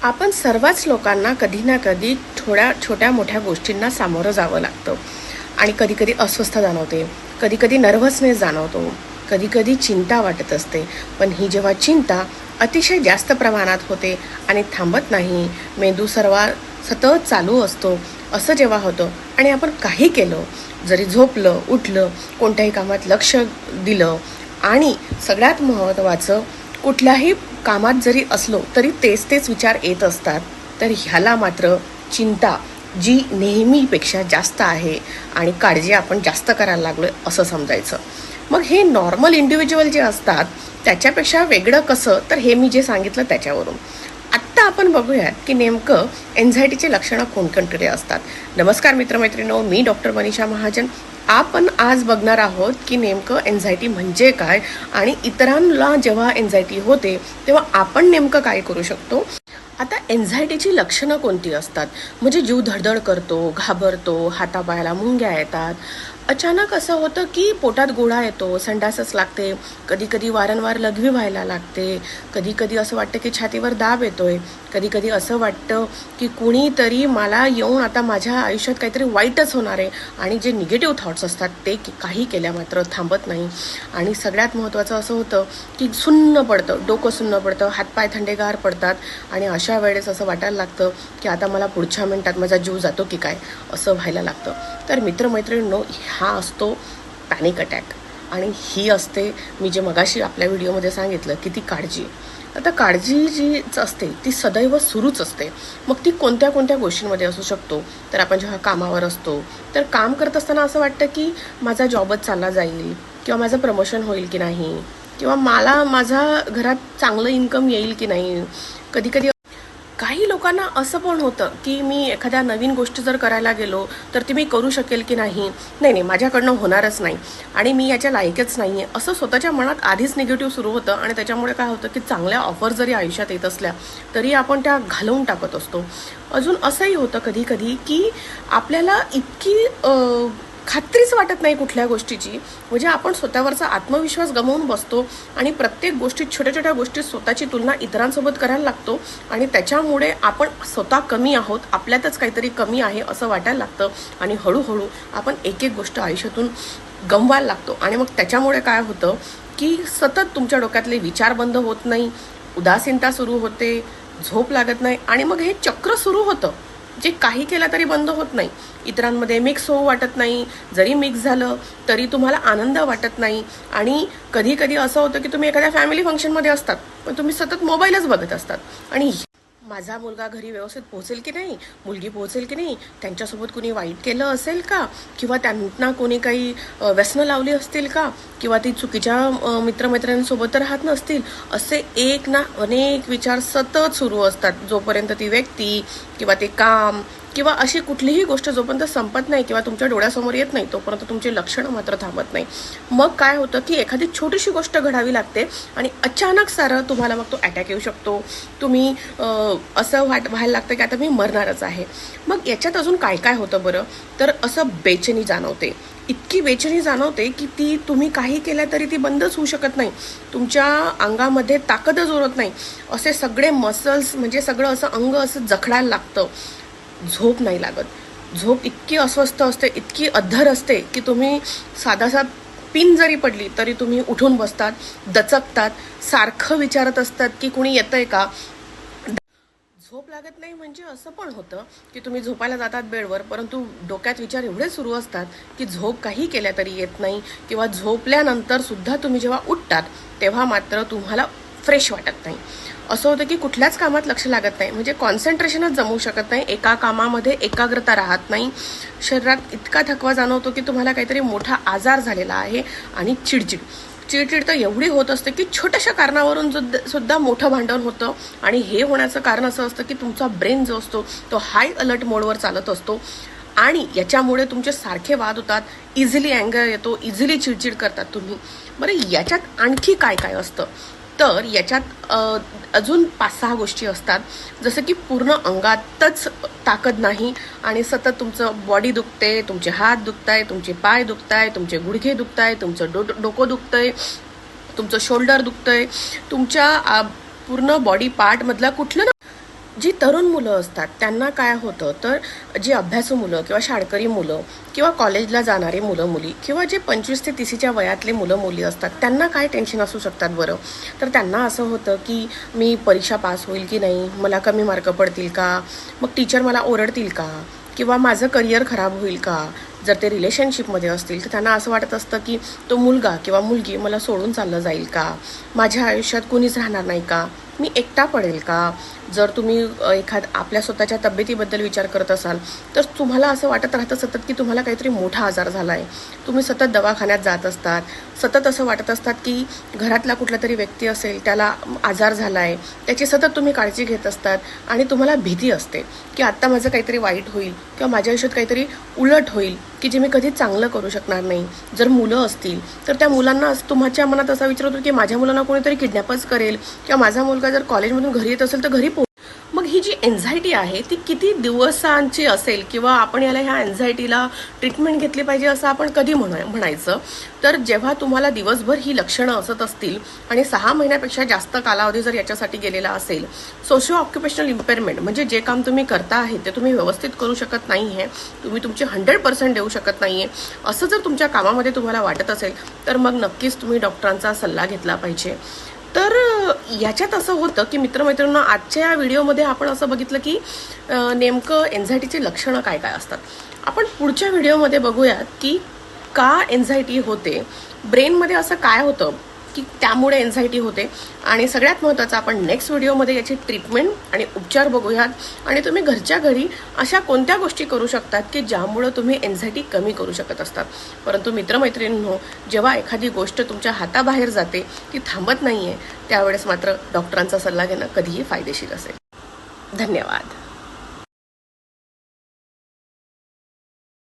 आपण सर्वच लोकांना कधी ना कधी थोड्या छोट्या मोठ्या गोष्टींना सामोरं जावं लागतं आणि कधी कधी अस्वस्थ जाणवते, कधी कधी नर्व्हसनेस जाणवतो, कधी कधी चिंता वाटत असते. पण ही जेव्हा चिंता अतिशय जास्त प्रमाणात होते आणि थांबत नाही, मेंदू सतत चालू असतो, असं जेव्हा होतं आणि आपण काही केलं, जरी झोपलं, उठलं, कोणत्याही कामात लक्ष दिलं आणि सगळ्यात महत्त्वाचं कुठल्याही कामात जरी असलो तरी तेच तेच विचार येत असतात, तर ह्याला मात्र चिंता जी नेहमीपेक्षा जास्त आहे आणि काळजी आपण जास्त करायला लागलोय असं समजायचं. मग हे नॉर्मल इंडिव्हिज्युअल जे असतात त्याच्यापेक्षा वेगळं कसं, तर हे मी जे सांगितलं त्याच्यावरून आत्ता आपण बघूयात की नेमकं एन्झायटीचे लक्षणं कोणकोणते असतात. नमस्कार मित्रमैत्रिणींनो, मी डॉक्टर मनीषा महाजन. आपण आज बघणार आहोत की नेमकं एन्झायटी म्हणजे काय आणि इतरांना जेव्हा एन्झायटी होते तेव्हा आपण नेमकं काय करू शकतो. आता एन्झायटीची लक्षणं कोणती असतात, म्हणजे जीव धडधड करतो, घाबरतो, हातापायाला मुंग्या येतात, अचानक असं होतं की पोटात गोळा येतो, संडासच लागते, कधी कधी वारंवार लघवी व्हायला लागते, कधी कधी असं वाटतं की छातीवर दाब येतोय, कधी कधी असं वाटतं की कुणीतरी मला येऊन आता माझ्या आयुष्यात काहीतरी वाईटच होणार आहे आणि जे निगेटिव्ह थॉट्स असतात ते काही केल्या मात्र थांबत नाही. आणि सगळ्यात महत्त्वाचं असं होतं की सुन्न पडतं, डोकं सुन्न पडतं, हातपाय थंडेगार पडतात आणि अशा वेळेस असं वाटायला लागतं की आता मला पुढच्या मिनिटात माझा जीव जातो की काय, असं व्हायला लागतं. तर मित्रमैत्रिणींनो, हा असतो पॅनिक अटॅक आणि ही असते मी जे मगाशी आपल्या व्हिडिओमध्ये सांगितलं की ती काळजी. आता काळजी जीच असते ती सदैव सुरूच असते. मग ती कोणत्या कोणत्या गोष्टींमध्ये असू शकतो, तर आपण जेव्हा कामावर असतो तर काम करत असताना असं वाटतं की माझा जॉबच चालला जाईल किंवा माझं प्रमोशन होईल की नाही, किंवा मला माझा घरात चांगलं इन्कम येईल की नाही. कधी कधी काही लोकांना असं पण होतं की मी एखाद्या नवीन गोष्ट जर करायला गेलो तर ती मी करू शकेल की नाही, नाही नाही माझ्याकडनं होणारच नाही आणि मी याच्या लायकच नाही आहे, असं स्वतःच्या मनात आधीच निगेटिव्ह सुरू होतं. आणि त्याच्यामुळे काय होतं की चांगल्या ऑफर जरी आयुष्यात येत असल्या तरी आपण त्या घालवून टाकत असतो. अजून असंही होतं कधी कधी की आपल्याला इतकी खात्रीच वाटत नाही कुठल्या गोष्टीची, म्हणजे आपण स्वतःवरचा आत्मविश्वास गमावून बसतो आणि प्रत्येक गोष्टीत छोट्या छोट्या गोष्टीत स्वतःची तुलना इतरांसोबत करायला लागतो आणि त्याच्यामुळे आपण स्वतः कमी आहोत, आपल्यातच काहीतरी कमी आहे असं वाटायला लागतं आणि हळूहळू आपण एक एक गोष्ट आयुष्यातून गमवायला लागतो. आणि मग त्याच्यामुळे काय होतं की सतत तुमच्या डोक्यातले विचार बंद होत नाही, उदासीनता सुरू होते, झोप लागत नाही आणि मग हे चक्र सुरू होतं जे काही केलं तरी बंद होत नाही. इतरांमध्ये मिक्स होऊ वाटत नाही, जरी मिक्स झालं तरी तुम्हाला आनंद वाटत नाही. आणि कधी कधी असं होतं की तुम्ही एखाद्या फॅमिली फंक्शनमध्ये असतात पण तुम्ही सतत मोबाईलच बघत असतात आणि माझा मुलगा घरी व्यवस्थित पोहोचेल की नाही, मुलगी पोहोचेल की नाही, त्यांच्यासोबत कुणी वाईट केलं असेल का, किंवा त्यांना कोणी काही व्यसनं लावली असतील का, किंवा ती चुकीच्या मित्रमैत्रिणींसोबत राहत नसतील, असे एक ना अनेक विचार सतत सुरू असतात जोपर्यंत ती व्यक्ती किंवा ते काम किंवा अशी कुठलीही गोष्ट जोपर्यंत संपत नाही किंवा तुमच्या डोळ्यासमोर येत नाही तोपर्यंत तुमची लक्षणं मात्र थांबत नाही. मग काय होतं की एखादी छोटीशी गोष्ट घडावी लागते आणि अचानक सारं तुम्हाला मग तो अटॅक येऊ शकतो. तुम्ही असं व्हायला लागतं की आता मी मरणारच आहे. मग याच्यात अजून काय काय होतं बरं, तर असं बेचैनी जाणवते, इतकी बेचैनी जाणवते की ती तुम्ही काही केलं तरी ती बंदच होऊ शकत नाही, तुमच्या अंगामध्ये ताकदच उरत नाही, असे सगळे मसल्स म्हणजे सगळं असं अंग असं जखडायला लागतं. झोप नाही लागत, झोप इतकी अस्वस्थ असते, इतकी अद्धर असते की तुम्ही साधासा पिन जरी पडली तरी तुम्ही उठून बसतात, दचकतात, सारखं विचारत असतात की कुणी येतंय का. झोप लागत नाही म्हणजे असं पण होतं की तुम्ही झोपायला जातात बेडवर परंतु डोक्यात विचार एवढे सुरू असतात की झोप काही केल्या तरी येत नाही, किंवा झोपल्यानंतर सुद्धा तुम्ही जेव्हा उठतात तेव्हा मात्र तुम्हाला फ्रेश वाटत नाही. असं होतं की कुठल्याच कामात लक्ष लागत नाही, म्हणजे कॉन्सन्ट्रेशनच जमवू शकत नाही, एका कामामध्ये एकाग्रता राहत नाही, शरीरात इतका थकवा जाणवतो की तुम्हाला काहीतरी मोठा आजार झालेला आहे. आणि चिडचिड चिडचिड तर एवढी होत असते की छोट्याशा कारणावरून सुद्धा मोठं भांडण होतं. आणि हे होण्याचं कारण असं असतं की तुमचा ब्रेन जो असतो तो हाय अलर्ट मोडवर चालत असतो आणि याच्यामुळे तुमचे सारखे वाद होतात, इझिली अँगर येतो, इझिली चिडचिड करतात तुम्ही. बरं, याच्यात आणखी काय काय असतं, तर याच्यात अजून 5-6 गोष्टी असतात. जसं की पूर्ण अंगातच ताकद नाही आणि सतत तुमचं बॉडी दुखते, तुमचे हात दुखताय, तुमचे पाय दुखताय, तुमचे गुडघे दुखताय, तुमचं डोकं दुखतंय, तुमचं शोल्डर दुखतंय, तुमच्या पूर्ण बॉडी पार्टमधला कुठलं ना जी तरुण मुलं असतात त्यांना काय होतं तर जी अभ्यासू मुलं किंवा शाळकरी मुलं किंवा कॉलेजला जाणारी मुलं मुली किंवा जे 25 ते 30च्या वयातले मुलं मुली असतात त्यांना काय टेन्शन असू शकतात बरं. तर त्यांना असं होतं की मी परीक्षा पास होईल की नाही, मला कमी मार्क पडतील का, मग टीचर मला ओरडतील का, किंवा माझं करिअर खराब होईल का. जर ते रिलेशनशिपमध्ये असतील तर त्यांना असं वाटत असतं की तो मुलगा किंवा मुलगी मला सोडून चाललं जाईल का, माझ्या आयुष्यात कोणीच राहणार नाही का, मी एकटा पडेल का. जर तुम्ही आपल्या स्वतःच्या तब्येतीबद्दल विचार करत असाल तर तुम्हाला असं वाटत राहतं सतत की तुम्हाला काहीतरी मोठा आजार झाला आहे. तुम्ही सतत दवाखान्यात जात असतात, सतत असं वाटत असतात की घरातला कुठला तरी व्यक्ती असेल त्याला आजार झाला आहे, त्याची सतत तुम्ही काळजी घेत असतात आणि तुम्हाला भीती असते की आत्ता माझं काहीतरी वाईट होईल किंवा माझ्या आयुष्यात काहीतरी उलट होईल की जे मी कधी चांगलं करू शकणार नाही. जर मुलं असतील तर त्या मुलांना तुमच्या मनात असा विचार होतो की माझ्या मुलांना कोणीतरी किडनॅपच करेल किंवा माझा मुलगा जर कॉलेजमधून घरी येत असेल तर घरी मग ही जी एन्झायटी आहे ती किती दिवसांची असेल किंवा आपण याला ह्या एन्झायटीला ट्रीटमेंट घेतली पाहिजे असं आपण कधी म्हणायचं. तर जेव्हा तुम्हाला दिवसभर ही लक्षणं असत असतील आणि 6 महिन्यापेक्षा जास्त कालावधी जर याच्यासाठी गेलेला असेल, सोशिओ ऑक्युपेशनल इम्पेअरमेंट म्हणजे जे काम तुम्ही करता आहे ते तुम्ही व्यवस्थित करू शकत नाही आहे, तुम्ही तुमचे 100% देऊ शकत नाही आहे, असं जर तुमच्या कामामध्ये तुम्हाला वाटत असेल तर मग नक्कीच तुम्ही डॉक्टरांचा सल्ला घेतला पाहिजे. तर याच्यात असं होतं की मित्रमैत्रिणींना आजच्या या व्हिडिओमध्ये आपण असं बघितलं की नेमकं एन्झायटीचे लक्षणं काय काय असतात. आपण पुढच्या व्हिडिओमध्ये बघूयात की का एन्झायटी होते, ब्रेनमध्ये असं काय होतं की त्यामुळे एन्झायटी होते, आणि सगळ्यात महत्त्वाचं आपण नेक्स्ट व्हिडिओमध्ये याची ट्रीटमेंट आणि उपचार बघूयात. आणि तुम्ही घरच्या घरी अशा कोणत्या गोष्टी करू शकतात की ज्यामुळं तुम्ही एन्झायटी कमी करू शकत असतात. परंतु मित्रमैत्रिणींनो, जेव्हा एखादी गोष्ट तुमच्या हाताबाहेर जाते, ती थांबत नाही आहे, त्यावेळेस मात्र डॉक्टरांचा सल्ला घेणं कधीही फायदेशीर असेल. धन्यवाद.